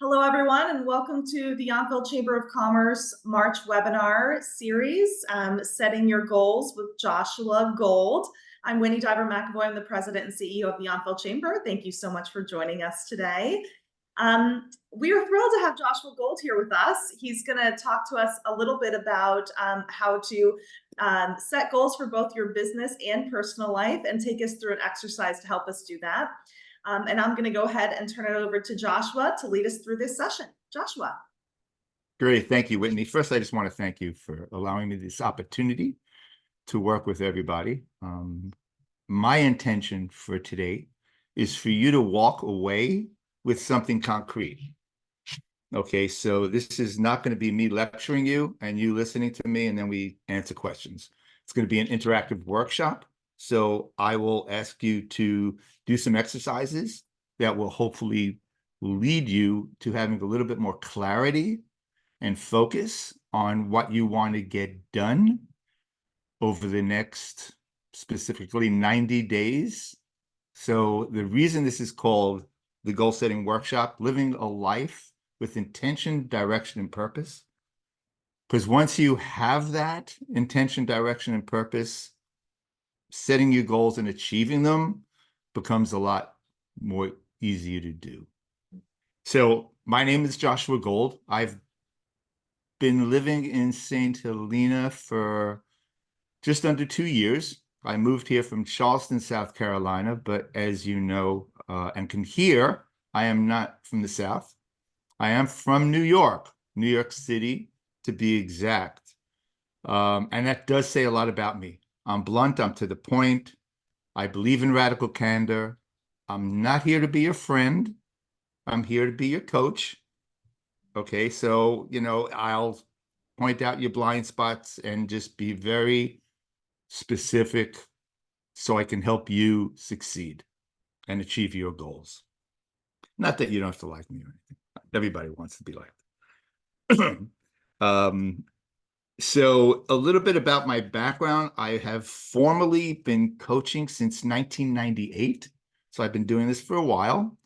Hello, everyone, and welcome to the Yountville Chamber of Commerce March webinar series, Setting Your Goals with Joshua Gold. I'm Winnie Diver McAvoy. I'm the President and CEO of the Yountville Chamber. Thank you so much for joining us today. We are thrilled to have Joshua Gold here with us. He's going to talk to us a little bit about how to set goals for both your business and personal life and take us through an exercise to help us do that. And I'm going to go ahead and turn it over to Joshua to lead us through this session. Joshua. Great. Thank you, Whitney. First, I just want to thank you for allowing me this opportunity to work with everybody. My intention for today is for you to walk away with something concrete. Okay, so this is not going to be me lecturing you and you listening to me and then we answer questions. It's going to be an interactive workshop. So I will ask you to do some exercises that will hopefully lead you to having a little bit more clarity and focus on what you want to get done over the next specifically 90 days. So the reason this is called the Goal Setting Workshop, Living a Life with Intention, Direction, and Purpose, because once you have that intention, direction, and purpose, setting your goals and achieving them becomes a lot more easier to do. So my name is Joshua Gold. I've been living in St. Helena for just under 2 years. I moved here from Charleston, South Carolina, but as you know and can hear, I am not from the South. I am from New York City to be exact. And that does say a lot about me. I'm blunt, I'm to the point. I believe in radical candor. I'm not here to be your friend. I'm here to be your coach. Okay, so, I'll point out your blind spots and just be very specific so I can help you succeed and achieve your goals. Not that you don't have to like me or anything. Everybody wants to be liked. So a little bit about my background. I have formally been coaching since 1998. So I've been doing this for a while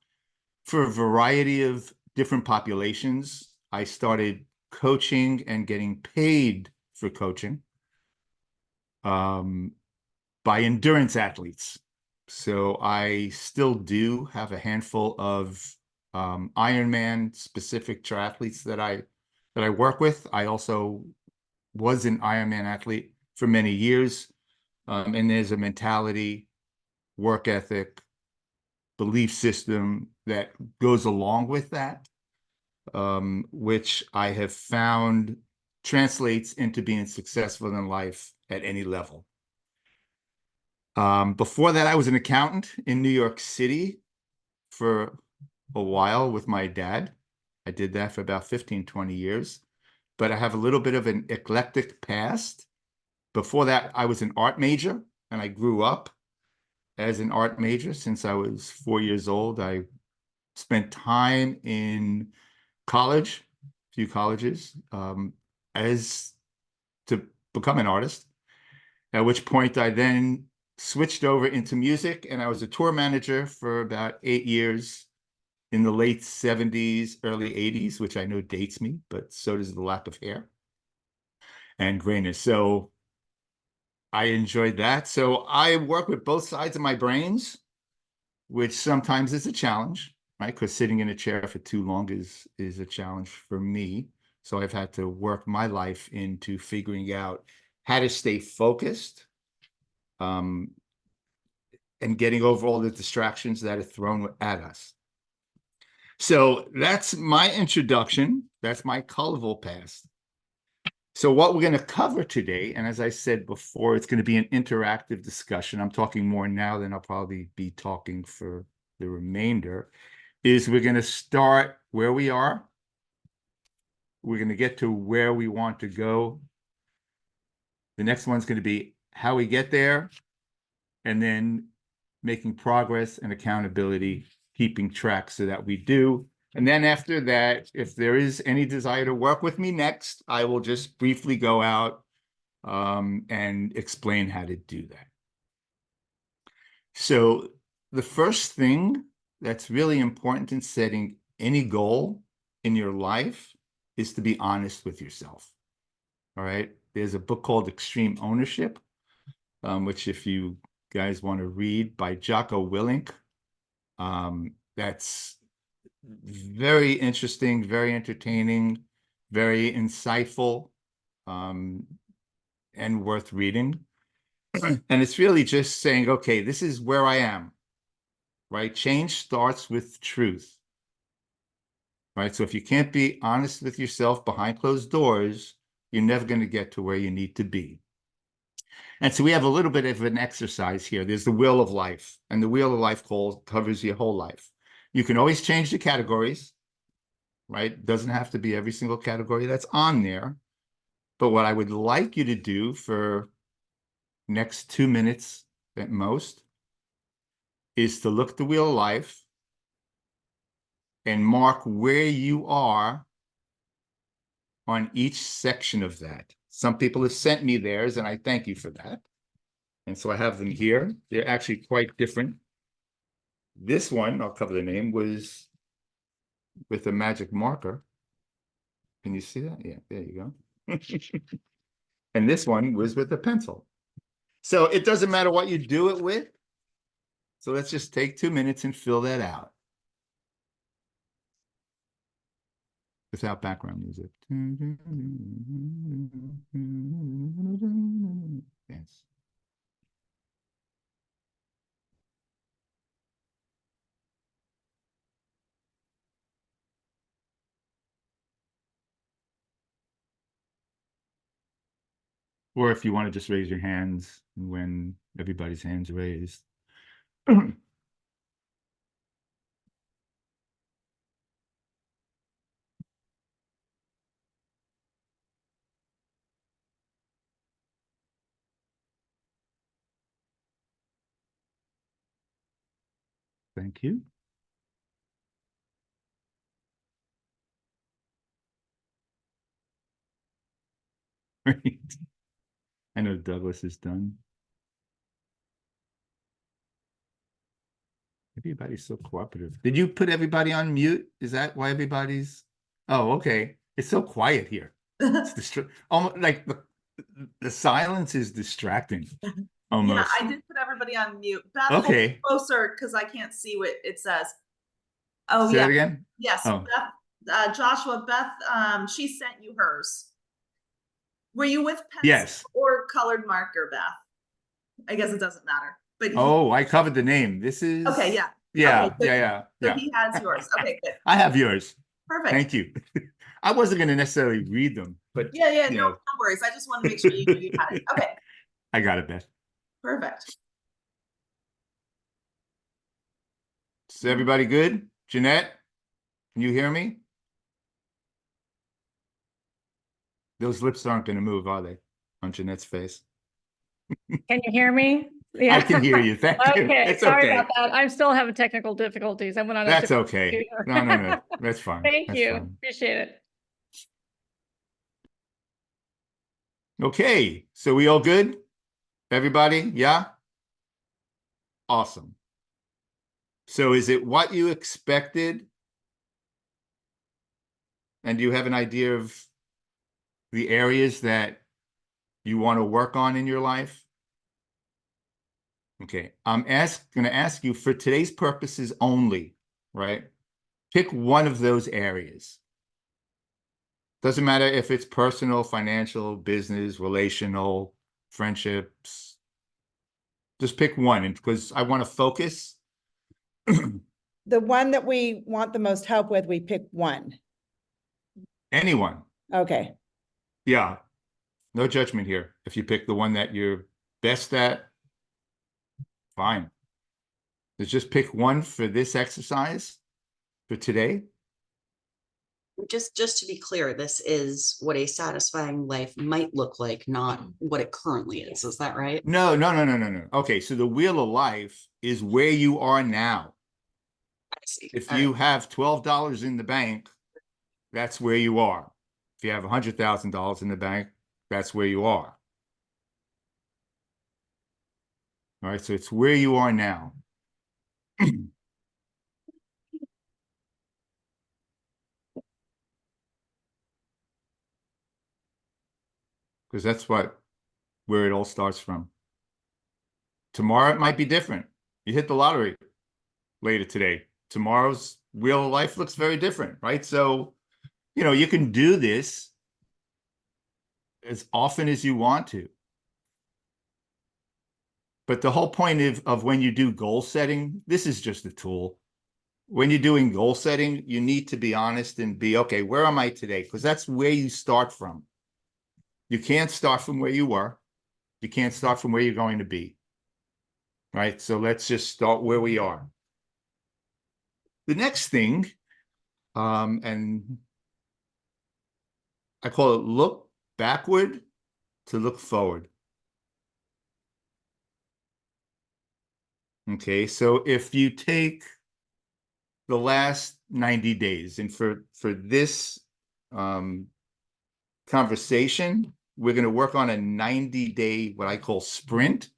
for a variety of different populations. I started coaching and getting paid for coaching by endurance athletes. So I still do have a handful of Ironman specific triathletes that I work with. I also was an Ironman athlete for many years. And there's a mentality, work ethic, belief system that goes along with that, which I have found translates into being successful in life at any level. Before that, I was an accountant in New York City for a while with my dad. I did that for about 15, 20 years. But I have a little bit of an eclectic past. Before that, I was an art major, and I grew up as an art major since I was 4 years old. I spent time in college, a few colleges, as to become an artist, at which point I then switched over into music, and I was a tour manager for about 8 years in the late 70s, early 80s, which I know dates me, but so does the lack of hair and grayness. So I enjoyed that. So I work with both sides of my brains, which sometimes is a challenge, right? Because sitting in a chair for too long is a challenge for me. So I've had to work my life into figuring out how to stay focused and getting over all the distractions that are thrown at us. So that's my introduction. That's my colorful past. So what we're going to cover today, and as I said before, it's going to be an interactive discussion. I'm talking more now than I'll probably be talking for the remainder, is we're going to start where we are. We're going to get to where we want to go. The next one's going to be how we get there, and then making progress and accountability, keeping track so that we do. And then after that, if there is any desire to work with me next, I will just briefly go out and explain how to do that. So the first thing that's really important in setting any goal in your life is to be honest with yourself. All right. There's a book called Extreme Ownership, which if you guys want to read, by Jocko Willink, that's very interesting, very entertaining, very insightful, and worth reading. And it's really just saying, okay, this is where I am, right? Change starts with truth, right? So if you can't be honest with yourself behind closed doors, you're never going to get to where you need to be. And so we have a little bit of an exercise here. There's the wheel of life, and the wheel of life covers your whole life. You can always change the categories, right? It doesn't have to be every single category that's on there. But what I would like you to do for next 2 minutes at most is to look at the wheel of life and mark where you are on each section of that. Some people have sent me theirs, and I thank you for that. And so I have them here. They're actually quite different. This one, I'll cover the name, was with a magic marker. Can you see that? Yeah, there you go. And this one was with a pencil. So it doesn't matter what you do it with. So let's just take 2 minutes and fill that out without background music. Yes. Or if you want to just raise your hands when everybody's hands raised. Thank you. Right. I know Douglas is done. Everybody's so cooperative. Did you put everybody on mute? Is that why everybody's? Oh, okay. It's so quiet here. It's almost like the silence is distracting. Yeah, Almost. I did put everybody on mute. Beth, hold Okay. closer because I can't see what it says. Oh, Say yeah. it again. Yes, Oh, Beth, Joshua, Beth, she sent you hers. Were you with pencil yes. or colored marker, Beth? I guess it doesn't matter. But Oh, I covered the name. This is. okay, yeah. Yeah, Okay, good. yeah. So he has yours. Okay, good. I have yours. Perfect. Thank you. I wasn't going to necessarily read them, but Yeah, no worries. I just want to make sure you knew you had it. Okay. I got it, Beth. Perfect. Is everybody good? Jeanette, can you hear me? Those lips aren't going to move, are they? On Jeanette's face. Can you hear me? Yeah. I can hear you. Thank you. Okay, It's sorry okay. about that. I'm still having technical difficulties. I went on a That's different okay. computer. No. That's fine. Thank That's you. fine. Appreciate it. Okay. So we all good? Everybody? Yeah? Awesome. So is it what you expected? And do you have an idea of the areas that you want to work on in your life? Okay, I'm going to ask you for today's purposes only, right? Pick one of those areas. Doesn't matter if it's personal, financial, business, relational, friendships. Just pick one, and because I want to focus. The one that we want the most help with, we pick one. Anyone. Okay. Yeah, no judgment here. If you pick the one that you're best at, fine. Let's just pick one for this exercise for today. Just to be clear, this is what a satisfying life might look like, not what it currently is. Is that right? No. Okay, so the wheel of life is where you are now. I see. If All you right. have $12 in the bank, that's where you are. If you have $100,000 in the bank, that's where you are. All right, so it's where you are now. because that's where it all starts from. Tomorrow it might be different. You hit the lottery later today. Tomorrow's real life looks very different, right? So, you can do this as often as you want to. But the whole point of when you do goal setting, this is just a tool. When you're doing goal setting, you need to be honest and be, okay, where am I today? Because that's where you start from. You can't start from where you were. You can't start from where you're going to be. Right? So let's just start where we are. The next thing, and I call it look backward to look forward. Okay, so if you take the last 90 days, and for this conversation, we're going to work on a 90-day, what I call sprint,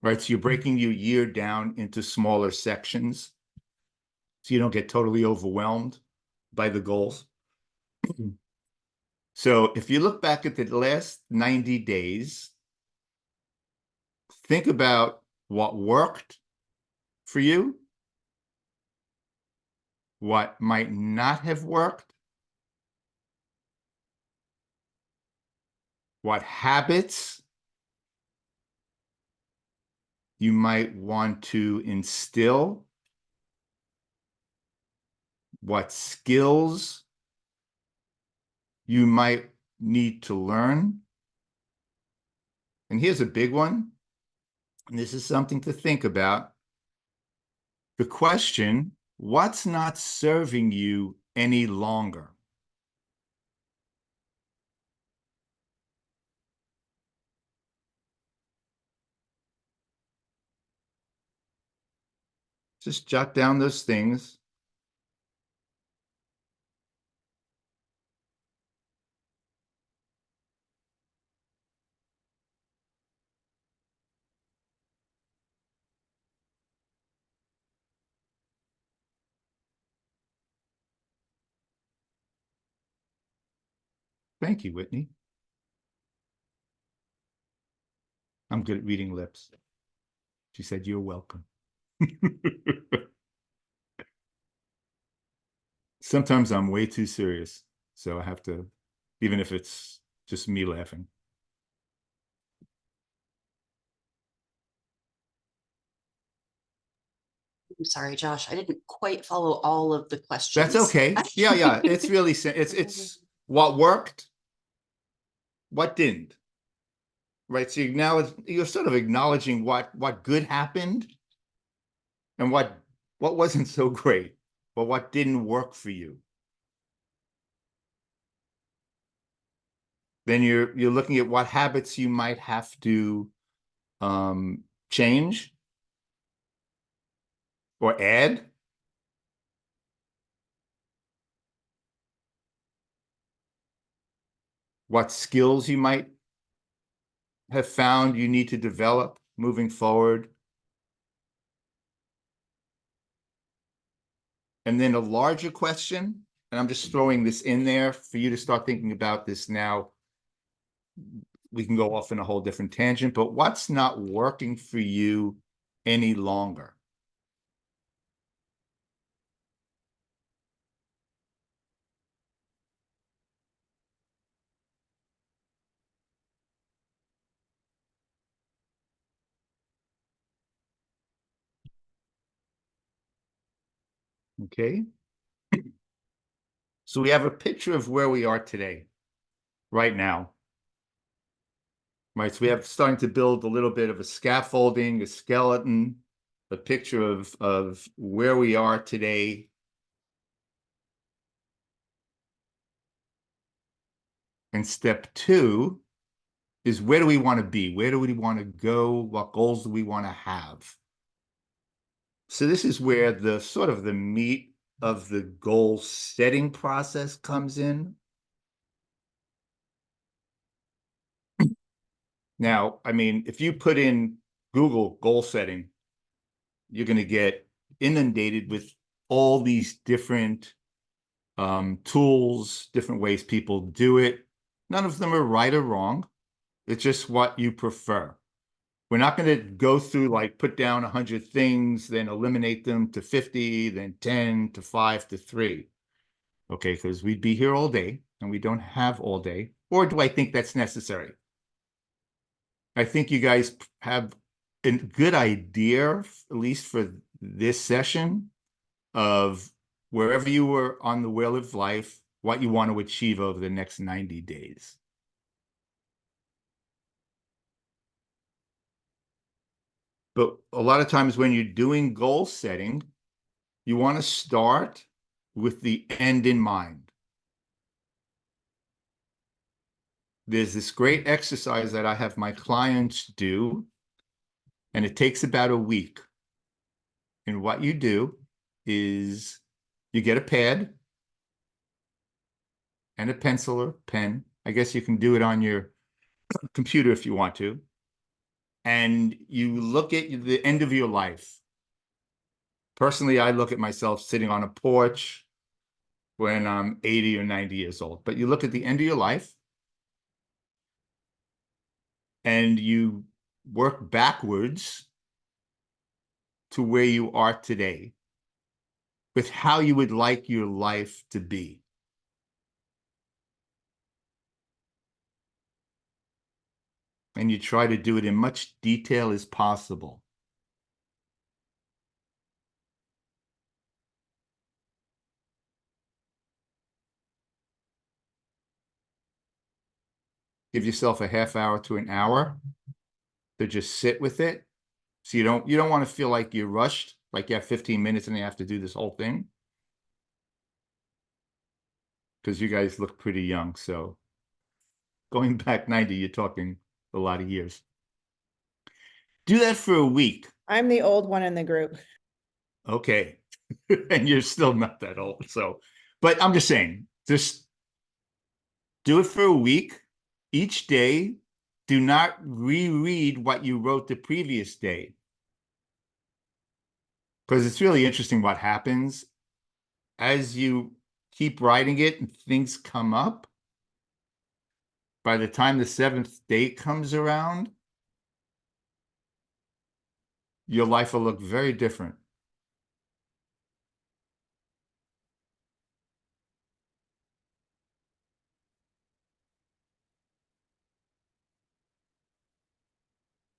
right? So you're breaking your year down into smaller sections so you don't get totally overwhelmed by the goals. So if you look back at the last 90 days, think about what worked for you, what might not have worked, what habits you might want to instill, what skills you might need to learn. And here's a big one, and this is something to think about. The question, what's not serving you any longer? Just jot down those things. Thank you, Whitney. I'm good at reading lips. She said, you're welcome. Sometimes I'm way too serious, so I have to, even if it's just me laughing. I'm sorry, Josh, I didn't quite follow all of the questions. That's okay. Yeah. It's really, it's what worked, what didn't. Right. So you're sort of acknowledging what good happened and what wasn't so great, but what didn't work for you. Then you're looking at what habits you might have to change or add. What skills you might have found you need to develop moving forward. And then a larger question, and I'm just throwing this in there for you to start thinking about this now. We can go off in a whole different tangent, but what's not working for you any longer? Okay. So we have a picture of where we are today, right now. Right, so we have starting to build a little bit of a scaffolding, a skeleton, a picture of where we are today. And step 2 is, where do we want to be? Where do we want to go? What goals do we want to have? So this is where the sort of the meat of the goal setting process comes in. Now, I mean, if you put in Google goal setting, you're going to get inundated with all these different tools, different ways people do it. None of them are right or wrong. It's just what you prefer. We're not going to go through like put down 100 things, then eliminate them to 50, then 10 to 5 to 3. Okay, because we'd be here all day and we don't have all day. Or do I think that's necessary? I think you guys have a good idea, at least for this session, of wherever you were on the wheel of life, what you want to achieve over the next 90 days. But a lot of times when you're doing goal setting, you want to start with the end in mind. There's this great exercise that I have my clients do, and it takes about a week. And what you do is you get a pad and a pencil or pen. I guess you can do it on your computer if you want to. And you look at the end of your life. Personally, I look at myself sitting on a porch when I'm 80 or 90 years old. But you look at the end of your life and you work backwards to where you are today with how you would like your life to be. And you try to do it in much detail as possible. Give yourself a half hour to an hour to just sit with it. So you don't want to feel like you're rushed, like you have 15 minutes and you have to do this whole thing. Because you guys look pretty young, so going back 90, you're talking a lot of years. Do that for a week. I'm the old one in the group. Okay. And you're still not that old. So, but I'm just saying, just do it for a week. Each day, do not reread what you wrote the previous day. Because it's really interesting what happens as you keep writing it and things come up. By the time the 7th day comes around, your life will look very different.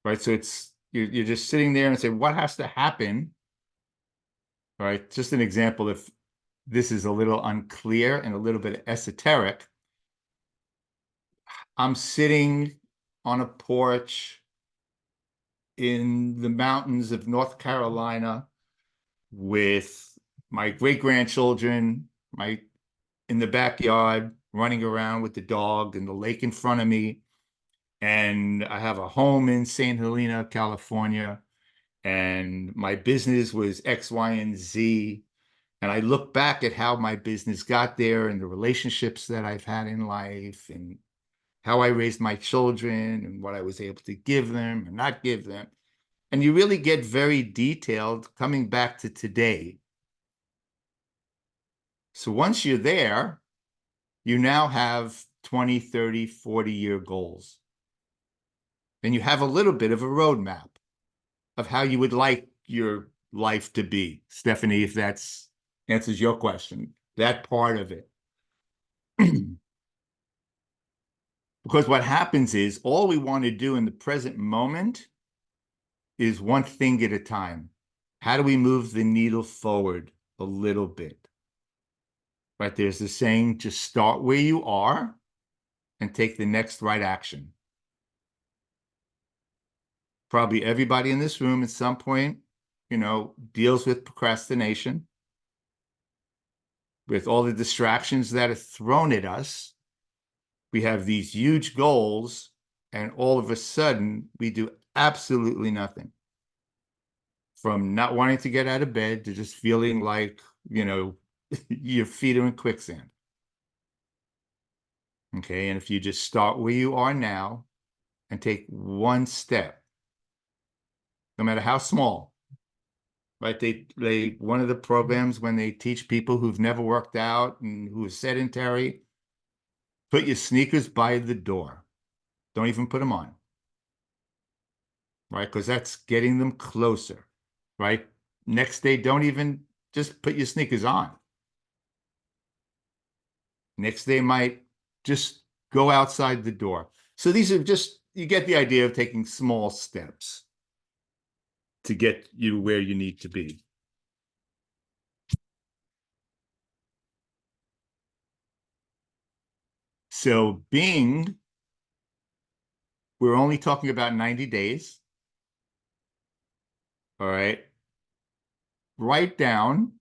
Right? So you're just sitting there and say, what has to happen? All right. Just an example, if this is a little unclear and a little bit esoteric, I'm sitting on a porch in the mountains of North Carolina with my great-grandchildren, in the backyard, running around with the dog and the lake in front of me. And I have a home in St. Helena, California. And my business was X, Y, and Z. And I look back at how my business got there and the relationships that I've had in life and how I raised my children and what I was able to give them and not give them. And you really get very detailed coming back to today. So once you're there, you now have 20, 30, 40-year goals. Then you have a little bit of a roadmap of how you would like your life to be. Stephanie, if that answers your question, that part of it. Because what happens is all we want to do in the present moment is one thing at a time. How do we move the needle forward a little bit? Right? There's the saying, just start where you are and take the next right action. Probably everybody in this room at some point, deals with procrastination. With all the distractions that are thrown at us, we have these huge goals, and all of a sudden, we do absolutely nothing. From not wanting to get out of bed to just feeling like, your feet are in quicksand. Okay, and if you just start where you are now and take one step, no matter how small, right? One of the programs when they teach people who've never worked out and who are sedentary, Put your sneakers by the door. Don't even put them on. Right? Because that's getting them closer. Right? Next day, don't even just put your sneakers on. Next day might just go outside the door. So these are just, you get the idea of taking small steps to get you where you need to be. So we're only talking about 90 days. All right. Write down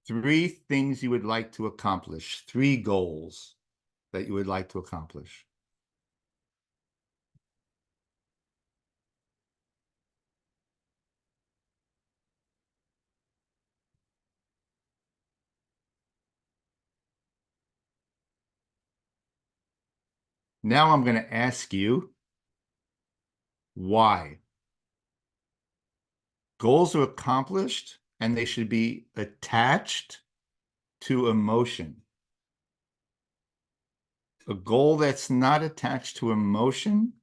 3 things you would like to accomplish, 3 goals that you would like to accomplish. Now I'm going to ask you why. Goals are accomplished and they should be attached to emotion. A goal that's not attached to emotion,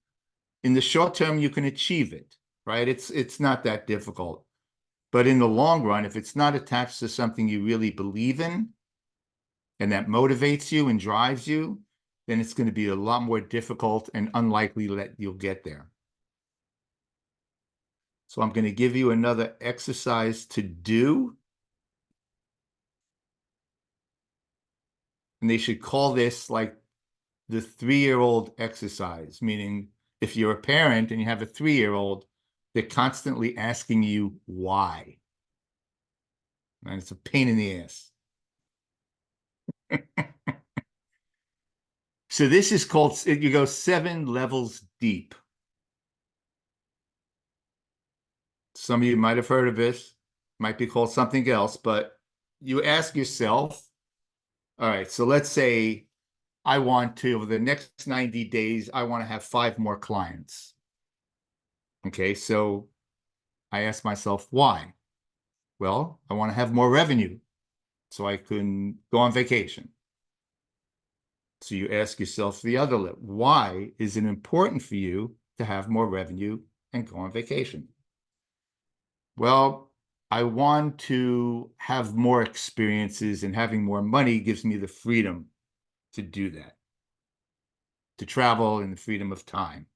in the short term, you can achieve it, right? It's not that difficult. But in the long run, if it's not attached to something you really believe in and that motivates you and drives you, then it's going to be a lot more difficult and unlikely that you'll get there. So I'm going to give you another exercise to do. And they should call this like the 3-year-old exercise, meaning if you're a parent and you have a 3-year-old, they're constantly asking you why. And it's a pain in the ass. So this is called, you go 7 levels deep. Some of you might have heard of this, might be called something else, but you ask yourself, all right, so let's say I want to, over the next 90 days, I want to have 5 more clients. Okay, so I ask myself, why? Well, I want to have more revenue so I can go on vacation. So you ask yourself the other level, why is it important for you to have more revenue and go on vacation? Well, I want to have more experiences, and having more money gives me the freedom to do that, to travel and the freedom of time.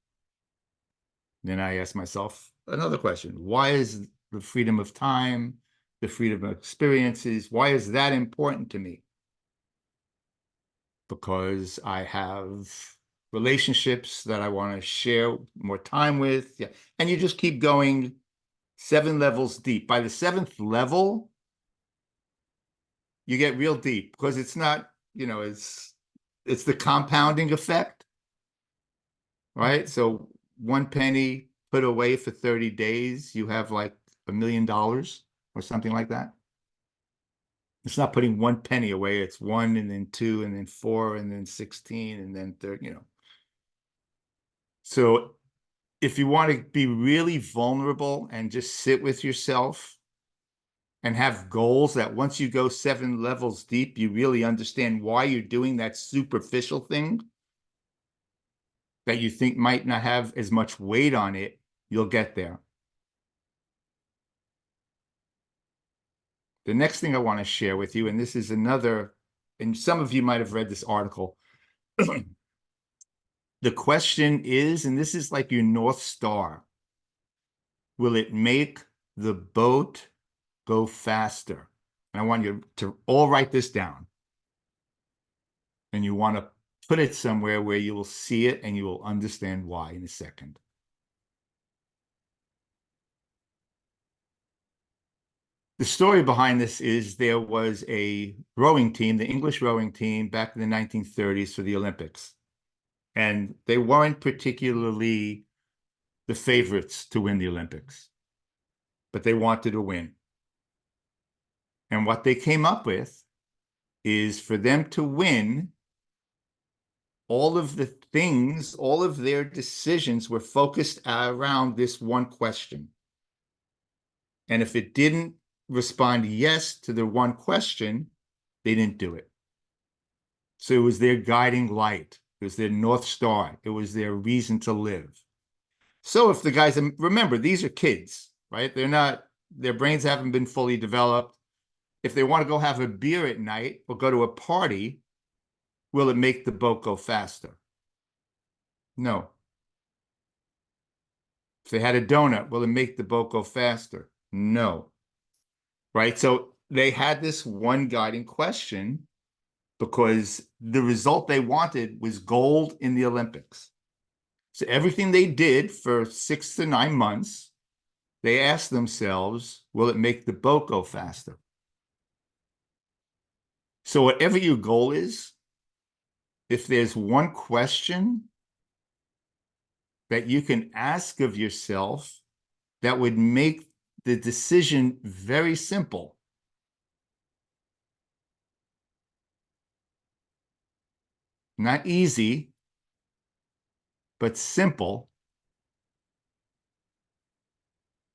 Then I ask myself another question. Why is the freedom of time, the freedom of experiences, why is that important to me? Because I have relationships that I want to share more time with. Yeah. And you just keep going 7 levels deep. By the 7th level, you get real deep because it's not, it's the compounding effect, right? So 1 penny put away for 30 days, you have like $1 million or something like that. It's not putting 1 penny away. It's 1 and then 2 and then 4 and then 16 and then 30, So if you want to be really vulnerable and just sit with yourself and have goals that once you go 7 levels deep, you really understand why you're doing that superficial thing that you think might not have as much weight on it, you'll get there. The next thing I want to share with you, and this is another, and some of you might have read this article. The question is, and this is like your North Star, will it make the boat go faster? And I want you to all write this down. And you want to put it somewhere where you will see it and you will understand why in a second. The story behind this is there was a rowing team, the English rowing team, back in the 1930s for the Olympics. And they weren't particularly the favorites to win the Olympics, but they wanted to win. And what they came up with is for them to win, all of the things, all of their decisions were focused around this one question. And if it didn't respond yes to the one question, They didn't do it. So it was their guiding light. It was their North Star. It was their reason to live. So if the guys, remember, these are kids, right? Their brains haven't been fully developed. If they want to go have a beer at night or go to a party, will it make the boat go faster? No. If they had a donut, will it make the boat go faster? No. Right? So they had this one guiding question because the result they wanted was gold in the Olympics. So everything they did for 6 to 9 months, they asked themselves, will it make the boat go faster? So whatever your goal is, if there's one question that you can ask of yourself that would make the decision very simple. Not easy, but simple.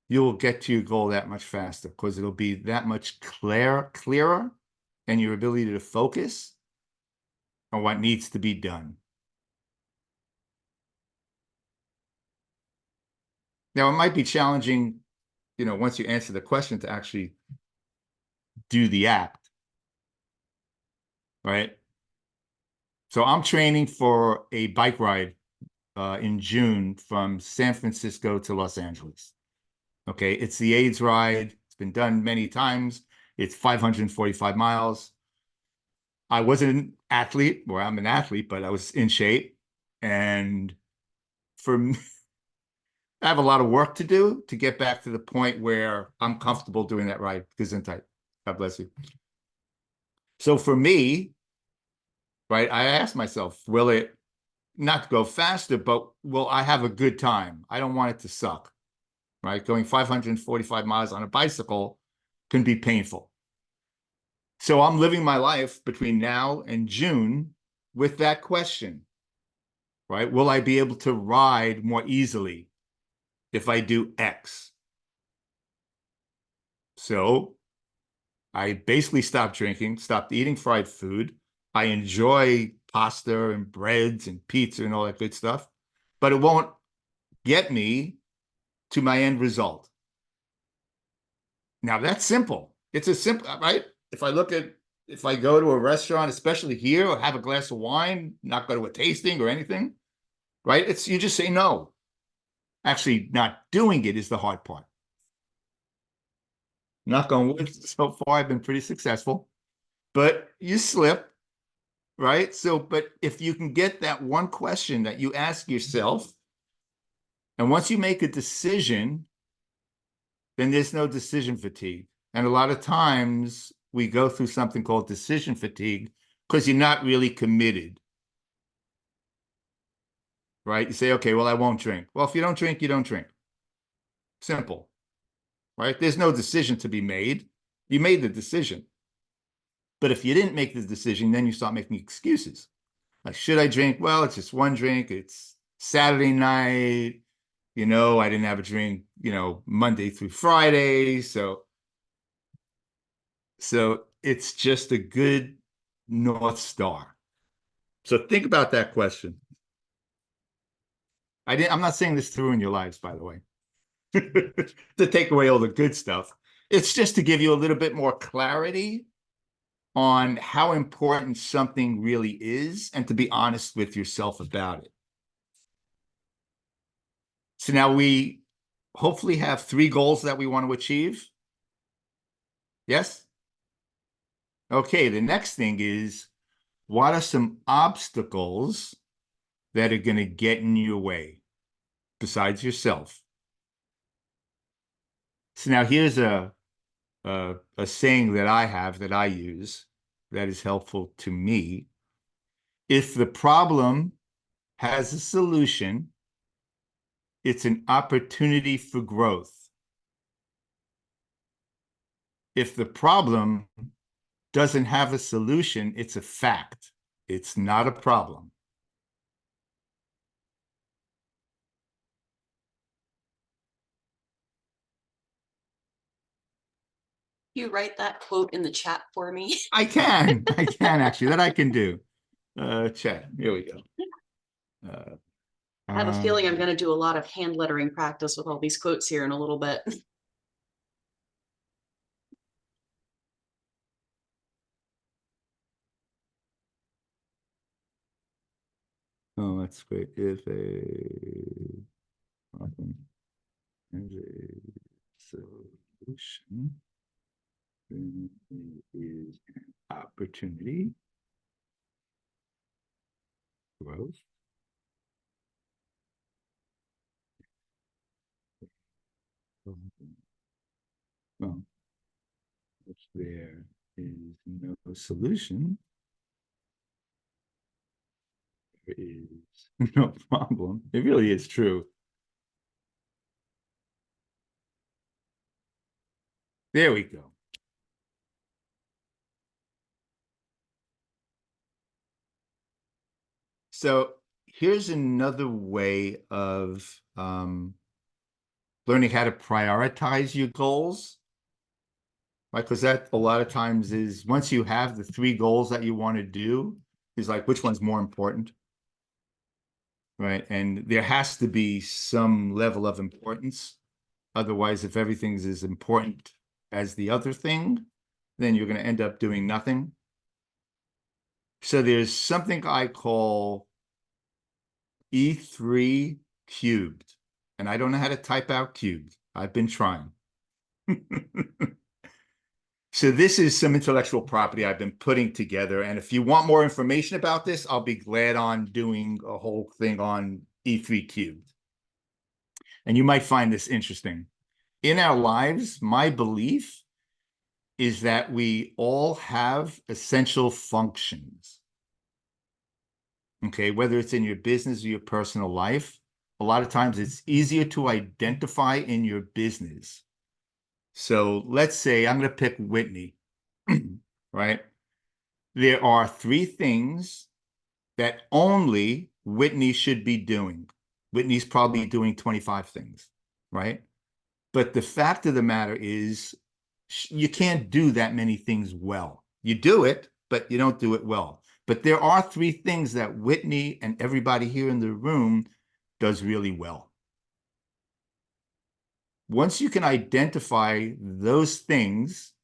You will get to your goal that much faster because it'll be that much clearer, and your ability to focus on what needs to be done. Now, it might be challenging, once you answer the question to actually do the act, right? So I'm training for a bike ride in June from San Francisco to Los Angeles. Okay, it's the AIDS ride. It's been done many times. It's 545 miles. I wasn't an athlete, or I'm an athlete, but I was in shape. And for me, I have a lot of work to do to get back to the point where I'm comfortable doing that ride. Gesundheit. God bless you. So for me, right, I asked myself, will it not go faster, but will I have a good time? I don't want it to suck, right? Going 545 miles on a bicycle can be painful. So I'm living my life between now and June with that question, right? Will I be able to ride more easily if I do X? So I basically stopped drinking, stopped eating fried food. I enjoy pasta and breads and pizza and all that good stuff, but it won't get me to my end result. Now that's simple. It's a simple, right? If I go to a restaurant, especially here, or have a glass of wine, not go to a tasting or anything, right? You just say no. Actually, not doing it is the hard part. Knock on wood, so far I've been pretty successful, but you slip, right? So, but if you can get that one question that you ask yourself, and once you make a decision, then there's no decision fatigue. And a lot of times we go through something called decision fatigue because you're not really committed, right? You say, okay, well, I won't drink. Well, if you don't drink, you don't drink. Simple, right? There's no decision to be made. You made the decision. But if you didn't make the decision, then you start making excuses. Like, should I drink? Well, it's just one drink. It's Saturday night. I didn't have a drink, Monday through Friday. So it's just a good North Star. So think about that question. I'm not saying this to ruin your lives, by the way, to take away all the good stuff. It's just to give you a little bit more clarity on how important something really is and to be honest with yourself about it. So now we hopefully have 3 goals that we want to achieve. Yes? Okay, the next thing is, what are some obstacles that are going to get in your way besides yourself? So now here's a saying that I have that I use that is helpful to me. If the problem has a solution, it's an opportunity for growth. If the problem doesn't have a solution, it's a fact. It's not a problem. You write that quote in the chat for me. I can actually, that I can do. Chat, here we go. I have a feeling I'm gonna do a lot of hand lettering practice with all these quotes here in a little bit. Oh, that's great. If a problem has a solution, then it is an opportunity, growth. Well, if there is no solution, there is no problem. It really is true. There we go. So here's another way of learning how to prioritize your goals. Right, because that a lot of times is once you have the 3 goals that you want to do, is like which one's more important, right? And there has to be some level of importance. Otherwise, if everything's as important as the other thing, then you're going to end up doing nothing. So there's something I call E3 cubed, and I don't know how to type out cubed. I've been trying. So this is some intellectual property I've been putting together. And if you want more information about this, I'll be glad on doing a whole thing on E3 cubed. And you might find this interesting. In our lives, my belief is that we all have essential functions. Okay, whether it's in your business or your personal life, a lot of times it's easier to identify in your business. So let's say I'm going to pick Whitney. Right? There are 3 things that only Whitney should be doing. Whitney's probably doing 25 things, right? But the fact of the matter is you can't do that many things well. You do it, but you don't do it well. But there are 3 things that Whitney and everybody here in the room does really well. Once you can identify those things,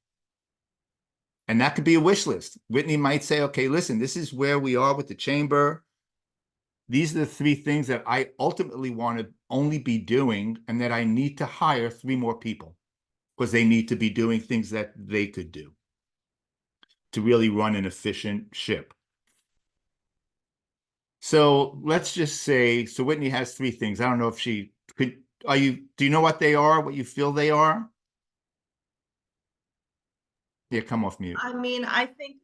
and that could be a wish list. Whitney might say, okay, listen, this is where we are with the chamber. These are the 3 things that I ultimately want to only be doing, and that I need to hire 3 more people because they need to be doing things that they could do to really run an efficient ship. So let's just say, so Whitney has 3 things. I don't know if she could, do you know what they are, what you feel they are? Yeah, come off mute. I mean, I think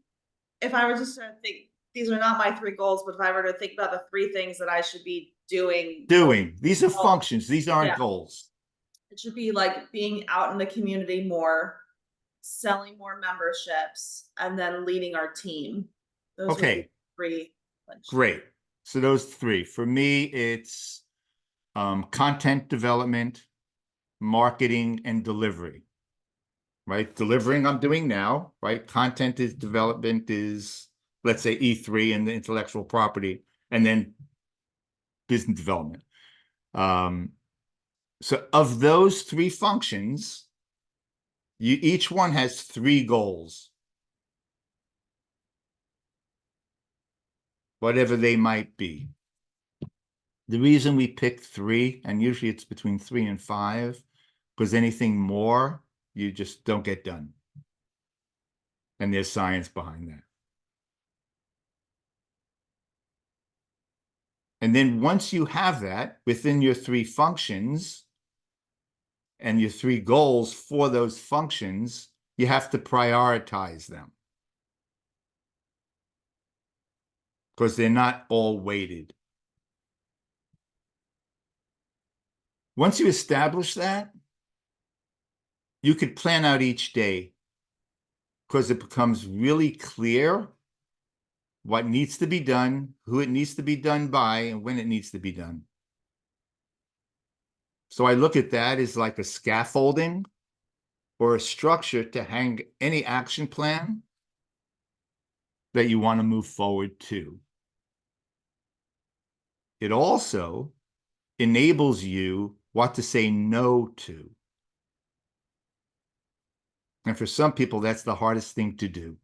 if I were just to think, these are not my 3 goals, but if I were to think about the 3 things that I should be doing. These are functions. These aren't goals. It should be like being out in the community more, selling more memberships, and then leading our team. Those would be Okay. 3. Great. So those 3. For me, it's content development, marketing, and delivery. Right? Delivering I'm doing now, right? Content is development is, let's say, E3 and the intellectual property, and then business development. So of those 3 functions, each one has 3 goals, whatever they might be. The reason we pick 3, and usually it's between 3 and 5, because anything more, you just don't get done. And there's science behind that. And then once you have that within your 3 functions and your 3 goals for those functions, you have to prioritize them because they're not all weighted. Once you establish that, you could plan out each day because it becomes really clear what needs to be done, who it needs to be done by, and when it needs to be done. So I look at that as like a scaffolding or a structure to hang any action plan that you want to move forward to. It also enables you what to say no to. And for some people, that's the hardest thing to do.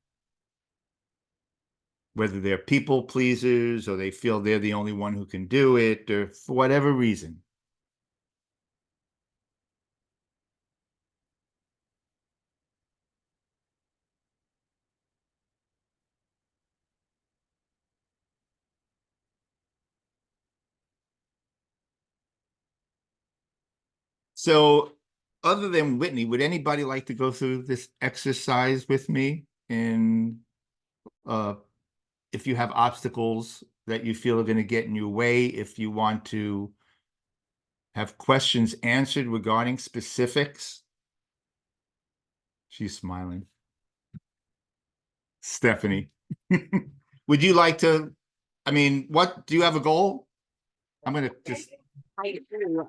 Whether they're people pleasers or they feel they're the only one who can do it, or for whatever reason. So other than Whitney, would anybody like to go through this exercise with me? And if you have obstacles that you feel are going to get in your way, if you want to have questions answered regarding specifics. She's smiling. Stephanie, would you like to, I mean, what, do you have a goal? I'm going to just. I do.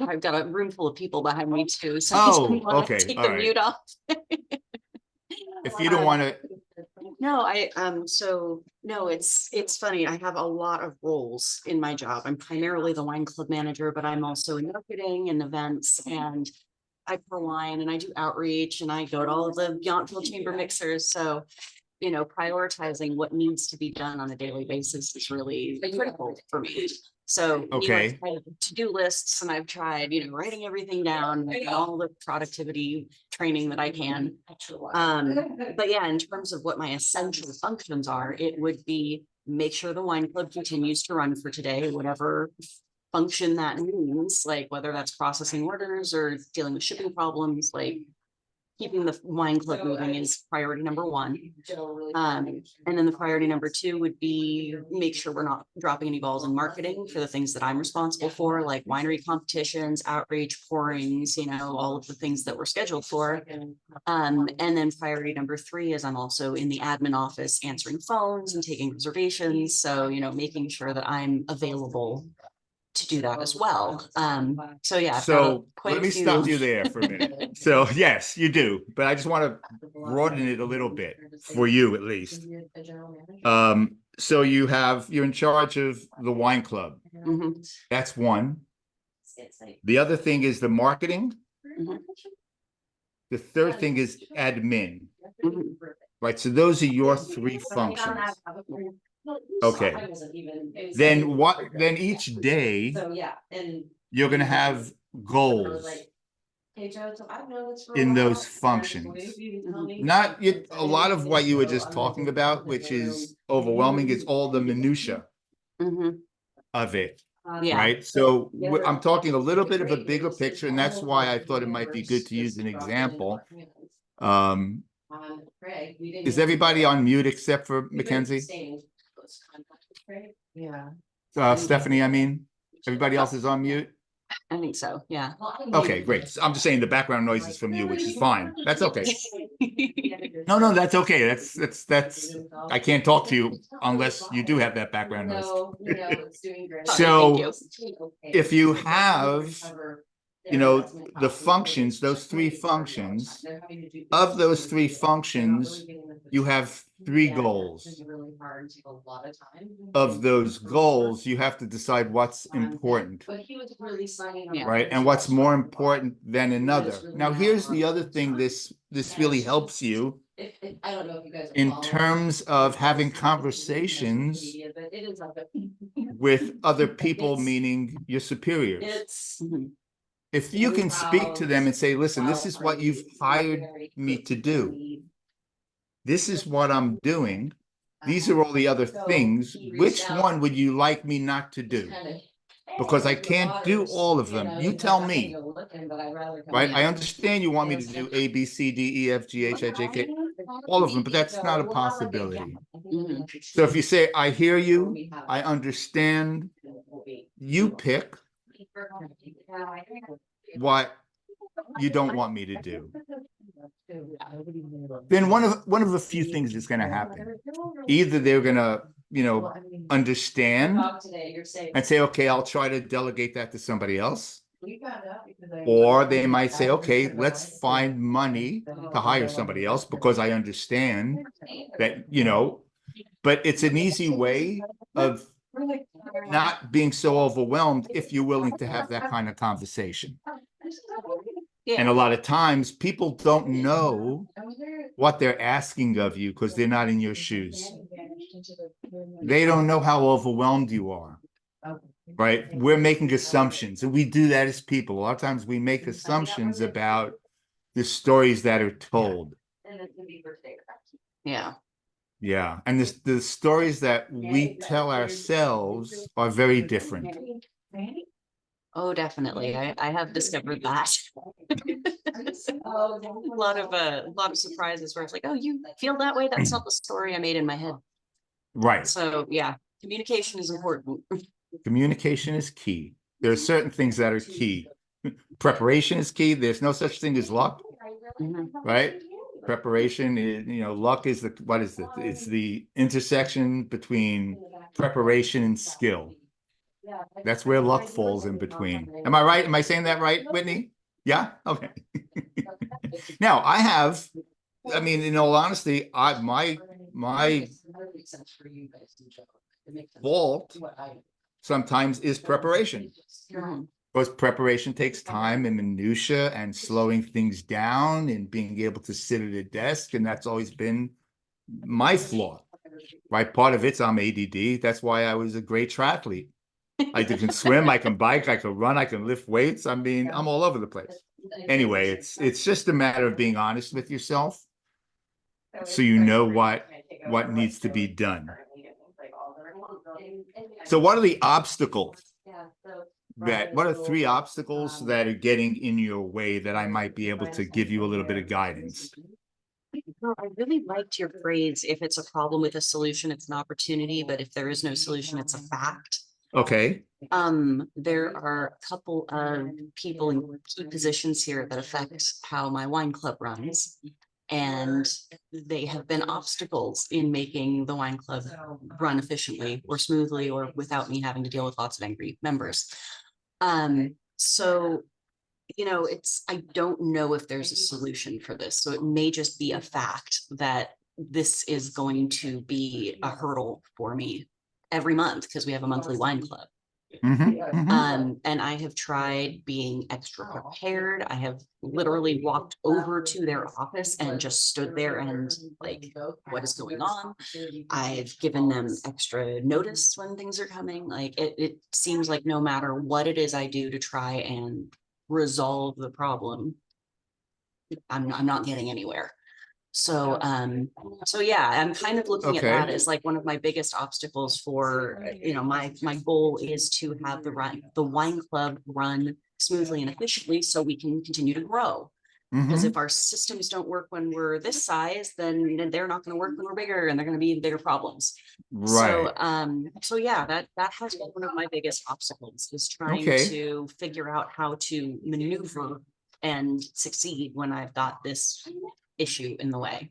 I've got a room full of people behind me too, so Oh, I didn't want to okay, take all the right. mute off. If you don't want to, No, so no, it's funny. I have a lot of roles in my job. I'm primarily the wine club manager, but I'm also in marketing and events, and I pour wine and I do outreach and I go to all of the Yountville chamber mixers. So, prioritizing what needs to be done on a daily basis is really critical for me. So, Okay. I have to-do lists, and I've tried, writing everything down, and all the productivity training that I can. But yeah, in terms of what my essential functions are, it would be make sure the wine club continues to run for today, whatever function that means, like whether that's processing orders or dealing with shipping problems, like keeping the wine club moving is priority number one. And then the priority number two would be make sure we're not dropping any balls in marketing for the things that I'm responsible for, like winery competitions, outreach, pourings, all of the things that we're scheduled for. And then priority number three is I'm also in the admin office answering phones and taking reservations. So, making sure that I'm available to do that as well. So yeah, I've got so quite let a me few. stop you there for a minute. So yes, you do, but I just want to broaden it a little bit for you at least. So you're in charge of the wine club. Mhm. That's one. The other thing is the marketing. Mhm. The third thing is admin, Mhm. right? So those are your three functions. Okay. Then each day you're going to have goals in those functions. Not a lot of what you were just talking about, which is overwhelming. It's all the minutia Mhm. of it. Yeah. Right. So I'm talking a little bit of a bigger picture, and that's why I thought it might be good to use an example. Is everybody on mute except for Mackenzie? Yeah. Stephanie, I mean, everybody else is on mute? I think so. Yeah. Okay, great. So I'm just saying the background noise is from you, which is fine. That's okay. No, that's okay. That's I can't talk to you unless you do have that background noise. So if you have, the functions, those three functions, of those three functions, you have three goals. Of those goals, you have to decide what's important, right? And what's more important than another. Now, here's the other thing this really helps you in terms of having conversations with other people, meaning your superiors. Mhm. If you can speak to them and say, listen, this is what you've hired me to do. This is what I'm doing. These are all the other things. Which one would you like me not to do? Because I can't do all of them. You tell me. Right? I understand you want me to do A, B, C, D, E, F, G, H, I, J, K, all of them, but that's not a possibility. Mhm. So if you say, I hear you, I understand, you pick what you don't want me to do. Then one of a few things is going to happen. Either they're going to, understand and say, okay, I'll try to delegate that to somebody else. Or they might say, okay, let's find money to hire somebody else because I understand that, you know, but it's an easy way of not being so overwhelmed if you're willing to have that kind of conversation. And a lot of times people don't know what they're asking of you because they're not in your shoes. They don't know how overwhelmed you are, right? We're making assumptions, and we do that as people. A lot of times we make assumptions about the stories that are told. Yeah. Yeah, and the stories that we tell ourselves are very different. Oh, definitely. I have discovered that. A lot of surprises where it's like, oh, you feel that way? That's not the story I made in my head. Right. So yeah, communication is important. Communication is key. There are certain things that are key. Preparation is key. There's no such thing as luck, right? Preparation is, you know, luck is what is it? It's the intersection between preparation and skill. That's where luck falls in between. Am I right? Am I saying that right, Whitney? Yeah? Okay. Now, I mean, in all honesty, my fault sometimes is preparation. Because preparation takes time and minutia and slowing things down and being able to sit at a desk. And that's always been my flaw, right? Part of it's I'm ADD. That's why I was a great triathlete. I can swim, I can bike, I can run, I can lift weights. I mean, I'm all over the place. Anyway, it's just a matter of being honest with yourself so you know what needs to be done. So what are the obstacles what are 3 obstacles that are getting in your way that I might be able to give you a little bit of guidance? Well, I really liked your phrase, if it's a problem with a solution, it's an opportunity, but if there is no solution, it's a fact. Okay. There are a couple of people in key positions here that affect how my wine club runs. And they have been obstacles in making the wine club run efficiently or smoothly or without me having to deal with lots of angry members. So, you know, I don't know if there's a solution for this. So it may just be a fact that this is going to be a hurdle for me every month because we have a monthly wine club. And I have tried being extra prepared. I have literally walked over to their office and just stood there and like, what is going on? I've given them extra notice when things are coming. Like it seems like no matter what it is I do to try and resolve the problem, I'm not getting anywhere. So yeah, I'm kind of looking at that as like one of my biggest obstacles for, you know, my goal is to have the wine club run smoothly and efficiently so we can continue to grow. Because if our systems don't work when we're this size, then they're not going to work when we're bigger and they're going to be bigger problems. Right. So yeah, that has been one of my biggest obstacles is trying to figure out how to maneuver and succeed when I've got this issue in the way.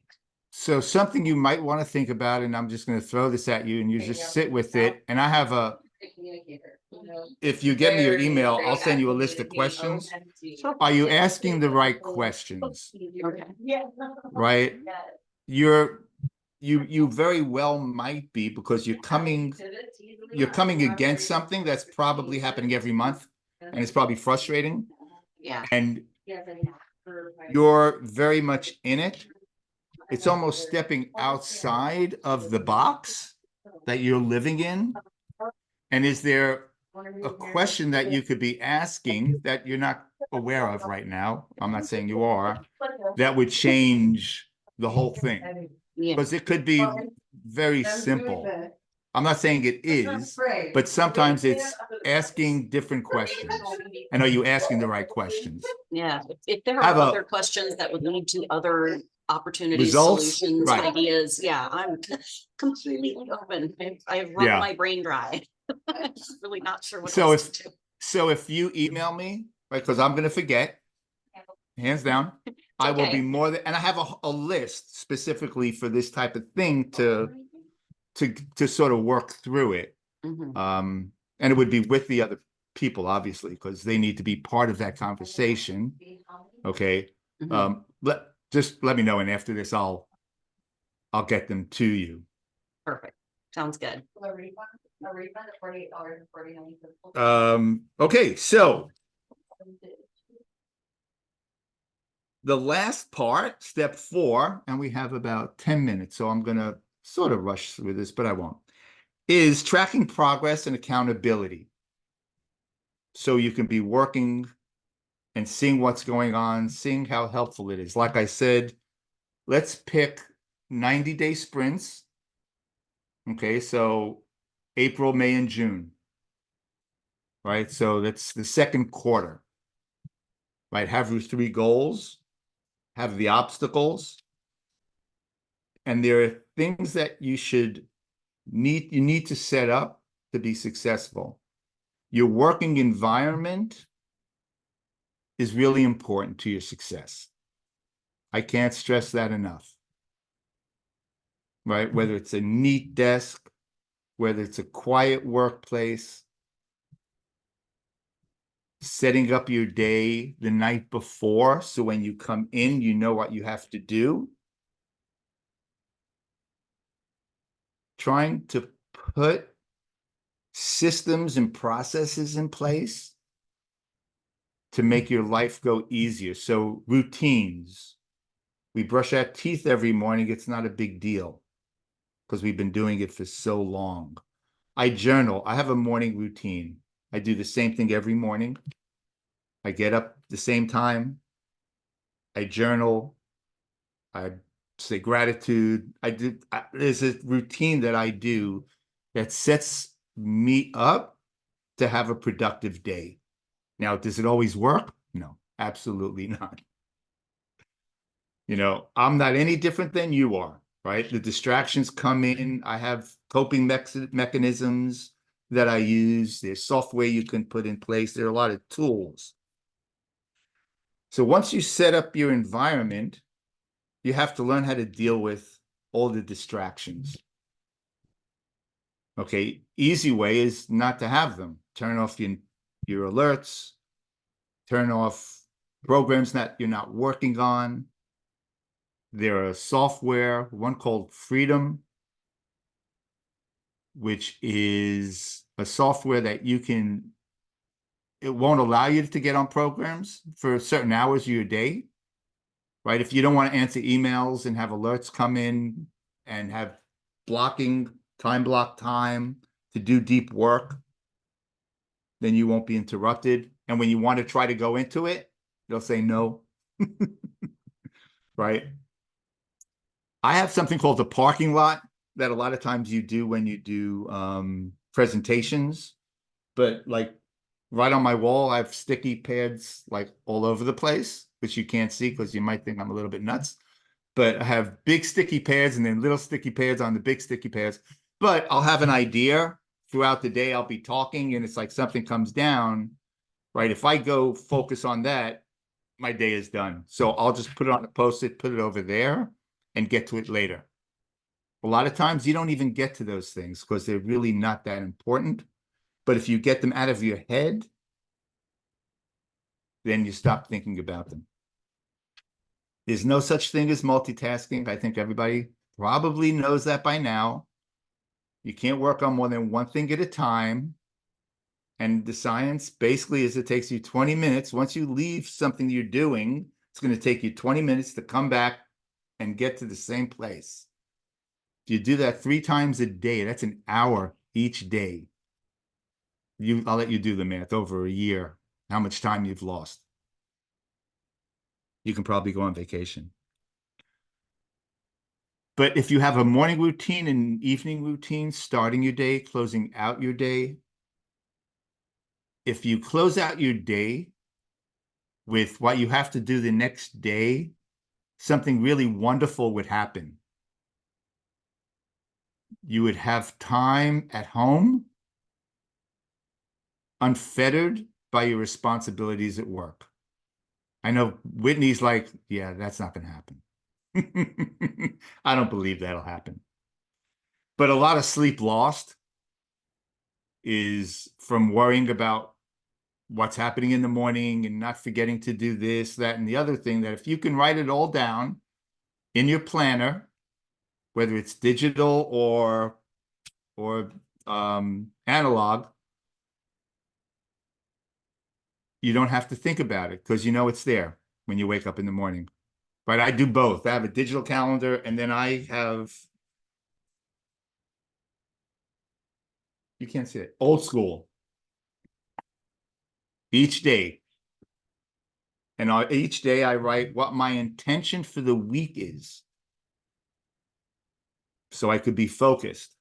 So something you might want to think about, and I'm just going to throw this at you and you just sit with it. And I have if you get me your email, I'll send you a list of questions. Are you asking the right questions? Okay. Right? You very well might be because you're coming against something that's probably happening every month and it's probably frustrating. Yeah. And you're very much in it. It's almost stepping outside of the box that you're living in. And is there a question that you could be asking that you're not aware of right now? I'm not saying you are, that would change the whole thing. Because it could be very simple. I'm not saying it is, but sometimes it's asking different questions. And are you asking the right questions? Yeah, if there are other questions that would lead to other opportunities, results, solutions, right. ideas, yeah, I'm completely open. I've run my brain dry. I'm really not sure what else to do. So if you email me, right, because I'm going to forget, hands down, I will be more than, and I have a list specifically for this type of thing to sort of work through it. And it would be with the other people, obviously, because they need to be part of that conversation. Okay. Mhm. Just let me know, and after this, I'll get them to you. Perfect. Sounds good. Okay, so the last part, step 4, and we have about 10 minutes, so I'm gonna sort of rush through this, but I won't, is tracking progress and accountability. So you can be working and seeing what's going on, seeing how helpful it is. Like I said, let's pick 90-day sprints. Okay, so April, May, and June. Right, so that's the second quarter. Right, have your 3 goals, have the obstacles, and there are things that you need to set up to be successful. Your working environment is really important to your success. I can't stress that enough. Right, whether it's a neat desk, whether it's a quiet workplace, setting up your day the night before, so when you come in, you know what you have to do. Trying to put systems and processes in place to make your life go easier. So routines. We brush our teeth every morning. It's not a big deal because we've been doing it for so long. I journal. I have a morning routine. I do the same thing every morning. I get up the same time. I journal. I say gratitude. There's a routine that I do that sets me up to have a productive day. Now, does it always work? No, absolutely not. You know, I'm not any different than you are, right? The distractions come in. I have coping mechanisms that I use. There's software you can put in place. There are a lot of tools. So once you set up your environment, you have to learn how to deal with all the distractions. Okay, easy way is not to have them. Turn off your alerts, turn off programs that you're not working on. There are software, one called Freedom, which is a software that it won't allow you to get on programs for certain hours of your day, right? If you don't want to answer emails and have alerts come in and have time block time to do deep work, then you won't be interrupted. And when you want to try to go into it, they'll say no, right? I have something called the parking lot that a lot of times you do when you do presentations, but like right on my wall, I have sticky pads like all over the place, which you can't see because you might think I'm a little bit nuts. But I have big sticky pads and then little sticky pads on the big sticky pads. But I'll have an idea throughout the day. I'll be talking and it's like something comes down, right? If I go focus on that, my day is done. So I'll just put it on a post-it, put it over there and get to it later. A lot of times you don't even get to those things because they're really not that important. But if you get them out of your head, then you stop thinking about them. There's no such thing as multitasking. I think everybody probably knows that by now. You can't work on more than one thing at a time. And the science basically is it takes you 20 minutes. Once you leave something you're doing, it's going to take you 20 minutes to come back and get to the same place. If you do that 3 times a day, that's an hour each day. I'll let you do the math over a year, how much time you've lost. You can probably go on vacation. But if you have a morning routine and evening routine, starting your day, closing out your day, if you close out your day with what you have to do the next day, something really wonderful would happen. You would have time at home, unfettered by your responsibilities at work. I know Whitney's like, yeah, that's not going to happen. I don't believe that'll happen. But a lot of sleep lost is from worrying about what's happening in the morning and not forgetting to do this, that, and the other thing, that if you can write it all down in your planner, whether it's digital or analog, you don't have to think about it because you know it's there when you wake up in the morning. But I do both. I have a digital calendar, and then I have, you can't see it, old school. Each day. And each day I write what my intention for the week is, so I could be focused.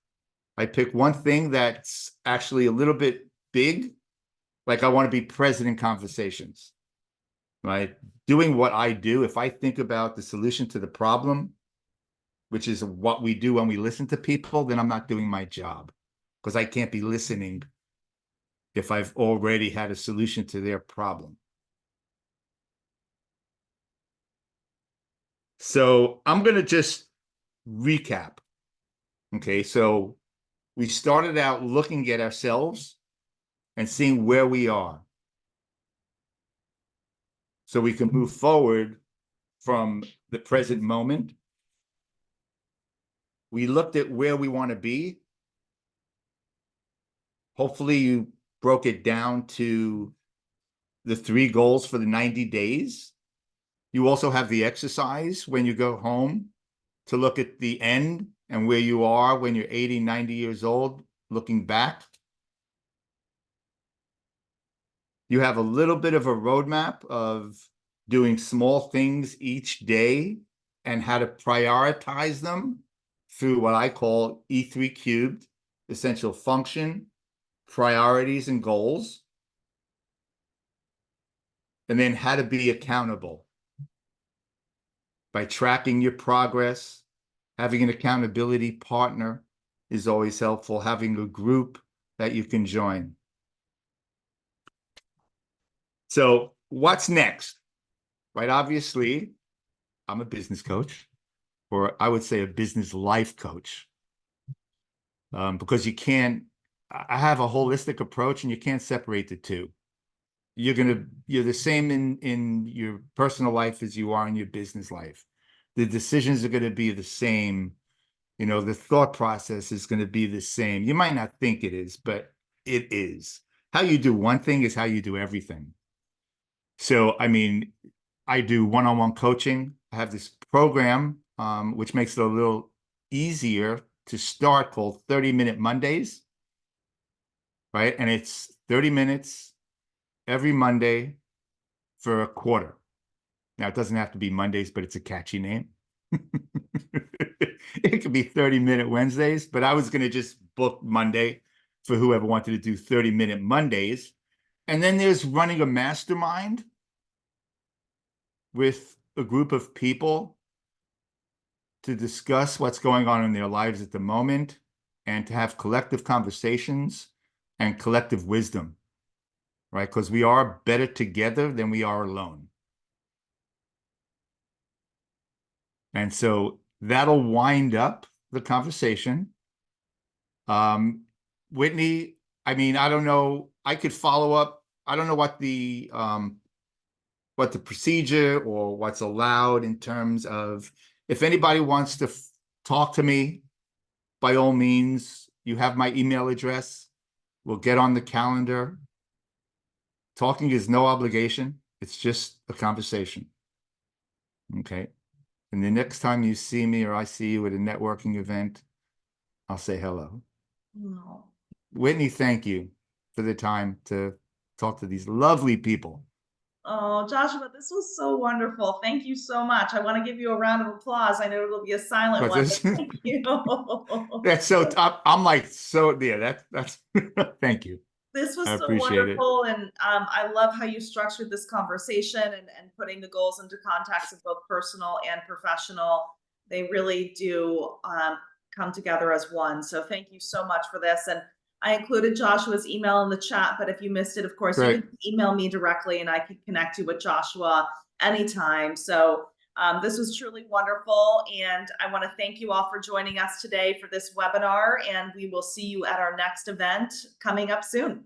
I pick one thing that's actually a little bit big, like I want to be present in conversations, right? Doing what I do, if I think about the solution to the problem, which is what we do when we listen to people, then I'm not doing my job, because I can't be listening if I've already had a solution to their problem. So I'm going to just recap. Okay, so we started out looking at ourselves and seeing where we are, so we can move forward from the present moment. We looked at where we want to be. Hopefully you broke it down to the 3 goals for the 90 days. You also have the exercise when you go home to look at the end and where you are when you're 80, 90 years old, looking back. You have a little bit of a roadmap of doing small things each day and how to prioritize them through what I call E3 cubed: essential function, priorities, and goals. And then how to be accountable by tracking your progress. Having an accountability partner is always helpful. Having a group that you can join. So what's next? Right? Obviously, I'm a business coach, or I would say a business life coach, because you can't, I have a holistic approach and you can't separate the two. You're the same in your personal life as you are in your business life. The decisions are going to be the same. You know, the thought process is going to be the same. You might not think it is, but it is. How you do one thing is how you do everything. So, I mean, I do one-on-one coaching. I have this program, which makes it a little easier to start, called 30-Minute Mondays, right? And it's 30 minutes every Monday for a quarter. Now, it doesn't have to be Mondays, but it's a catchy name. It could be 30-Minute Wednesdays, but I was going to just book Monday for whoever wanted to do 30-Minute Mondays. And then there's running a mastermind with a group of people to discuss what's going on in their lives at the moment and to have collective conversations and collective wisdom, right? Because we are better together than we are alone. And so that'll wind up the conversation. Whitney, I mean, I don't know, I could follow up. I don't know what the procedure or what's allowed in terms of, if anybody wants to talk to me, by all means, you have my email address. We'll get on the calendar. Talking is no obligation. It's just a conversation. Okay. And the next time you see me or I see you at a networking event, I'll say hello. No. Whitney, thank you for the time to talk to these lovely people. Oh, Joshua, this was so wonderful. Thank you so much. I want to give you a round of applause. I know it'll be a silent But one, this- but thank you. That's so top. I'm like, so yeah, that's thank you. This was I so appreciate it. wonderful, and I love how you structured this conversation and putting the goals into context of both personal and professional. They really do come together as one. So thank you so much for this. And I included Joshua's email in the chat, but if you missed it, of course, you Great. can email me directly and I can connect you with Joshua anytime. So this was truly wonderful. And I want to thank you all for joining us today for this webinar. And we will see you at our next event coming up soon.